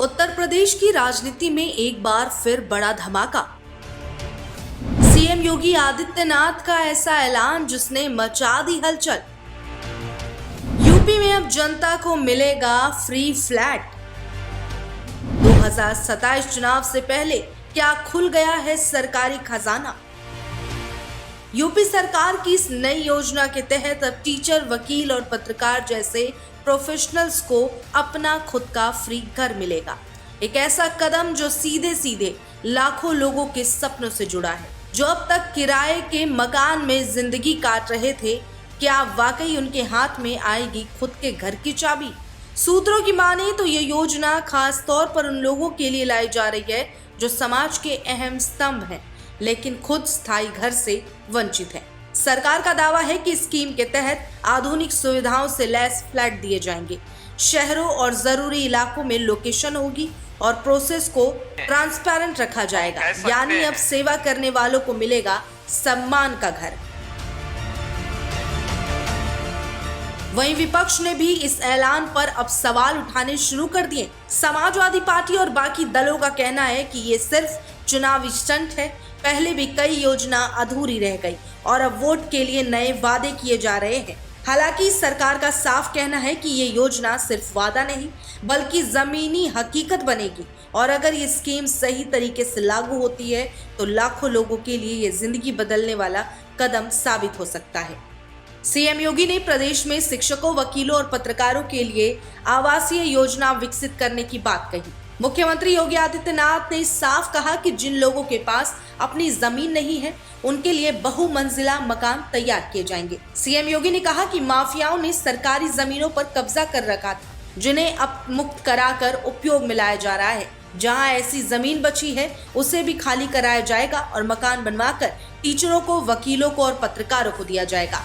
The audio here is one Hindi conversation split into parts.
उत्तर प्रदेश की राजनीति में एक बार फिर बड़ा धमाका। सीएम योगी आदित्यनाथ का ऐसा ऐलान जिसने मचा दी हलचल। यूपी में अब जनता को मिलेगा फ्री फ्लैट। 2027 चुनाव से पहले क्या खुल गया है सरकारी खजाना। यूपी सरकार की इस नई योजना के तहत अब टीचर, वकील और पत्रकार जैसे प्रोफेशनल्स को अपना खुद का फ्री घर मिलेगा। एक ऐसा कदम जो सीधे सीधे लाखों लोगों के सपनों से जुड़ा है, जो अब तक किराए के मकान में जिंदगी काट रहे थे। क्या वाकई उनके हाथ में आएगी खुद के घर की चाबी? सूत्रों की माने तो ये योजना खास तौर पर उन लोगों के लिए लाई जा रही है जो समाज के अहम स्तंभ हैं, लेकिन खुद स्थायी घर से वंचित है। सरकार का दावा है कि स्कीम के तहत आधुनिक सुविधाओं से लैस फ्लैट दिए जाएंगे। शहरों और जरूरी इलाकों में लोकेशन होगी और प्रोसेस को ट्रांसपेरेंट रखा जाएगा, यानी अब सेवा करने वालों को मिलेगा सम्मान का घर। वहीं विपक्ष ने भी इस ऐलान पर अब सवाल उठाने शुरू कर दिए। समाजवादी पार्टी और बाकी दलों का कहना है कि ये सिर्फ चुनावी स्टंट है। पहले भी कई योजना अधूरी रह गई और अब वोट के लिए नए वादे किए जा रहे हैं। हालांकि सरकार का साफ कहना है कि ये योजना सिर्फ वादा नहीं बल्कि जमीनी हकीकत बनेगी, और अगर ये स्कीम सही तरीके से लागू होती है तो लाखों लोगों के लिए ये जिंदगी बदलने वाला कदम साबित हो सकता है। सीएम योगी ने प्रदेश में शिक्षकों, वकीलों और पत्रकारों के लिए आवासीय योजना विकसित करने की बात कही। मुख्यमंत्री योगी आदित्यनाथ ने साफ कहा कि जिन लोगों के पास अपनी जमीन नहीं है उनके लिए बहुमंजिला मकान तैयार किए जाएंगे। सीएम योगी ने कहा कि माफियाओं ने सरकारी जमीनों पर कब्जा कर रखा था, जिन्हें अब मुक्त कराकर उपयोग में लाया जा रहा है। जहां ऐसी जमीन बची है उसे भी खाली कराया जाएगा और मकान बनवाकर टीचरों को, वकीलों को और पत्रकारों को दिया जाएगा।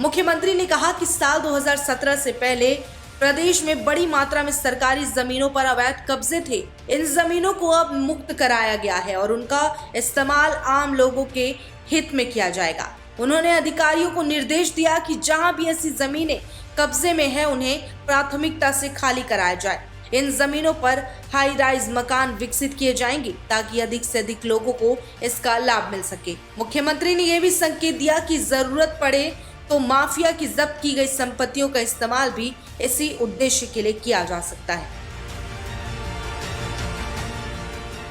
मुख्यमंत्री ने कहा कि साल 2017 से पहले प्रदेश में बड़ी मात्रा में सरकारी जमीनों पर अवैध कब्जे थे। इन जमीनों को अब मुक्त कराया गया है और उनका इस्तेमाल आम लोगों के हित में किया जाएगा। उन्होंने अधिकारियों को निर्देश दिया कि जहां भी ऐसी जमीनें कब्जे में है उन्हें प्राथमिकता से खाली कराया जाए। इन जमीनों पर हाई राइज मकान विकसित किए जाएंगे ताकि अधिक से अधिक लोगों को इसका लाभ मिल सके। मुख्यमंत्री ने यह भी संकेत दिया कि जरूरत पड़े तो माफिया की जब्त की गई संपत्तियों का इस्तेमाल भी इसी उद्देश्य के लिए किया जा सकता है।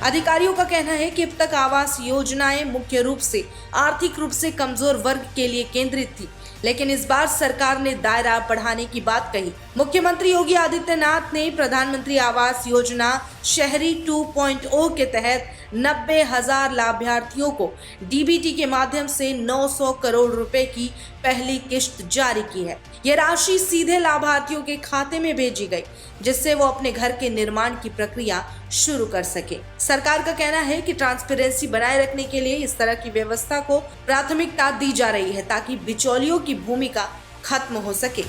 अधिकारियों का कहना है कि अब तक आवास योजनाएं मुख्य रूप से आर्थिक रूप से कमजोर वर्ग के लिए केंद्रित थी, लेकिन इस बार सरकार ने दायरा बढ़ाने की बात कही। मुख्यमंत्री योगी आदित्यनाथ ने प्रधानमंत्री आवास योजना शहरी 2.0 के तहत 90,000 लाभार्थियों को डीबीटी के माध्यम से 900 करोड़ रुपए की पहली किश्त जारी की है। यह राशि सीधे लाभार्थियों के खाते में भेजी गई, जिससे वो अपने घर के निर्माण की प्रक्रिया शुरू कर सके। सरकार का कहना है कि ट्रांसपेरेंसी बनाए रखने के लिए इस तरह की व्यवस्था को प्राथमिकता दी जा रही है ताकि बिचौलियों की भूमिका खत्म हो सके।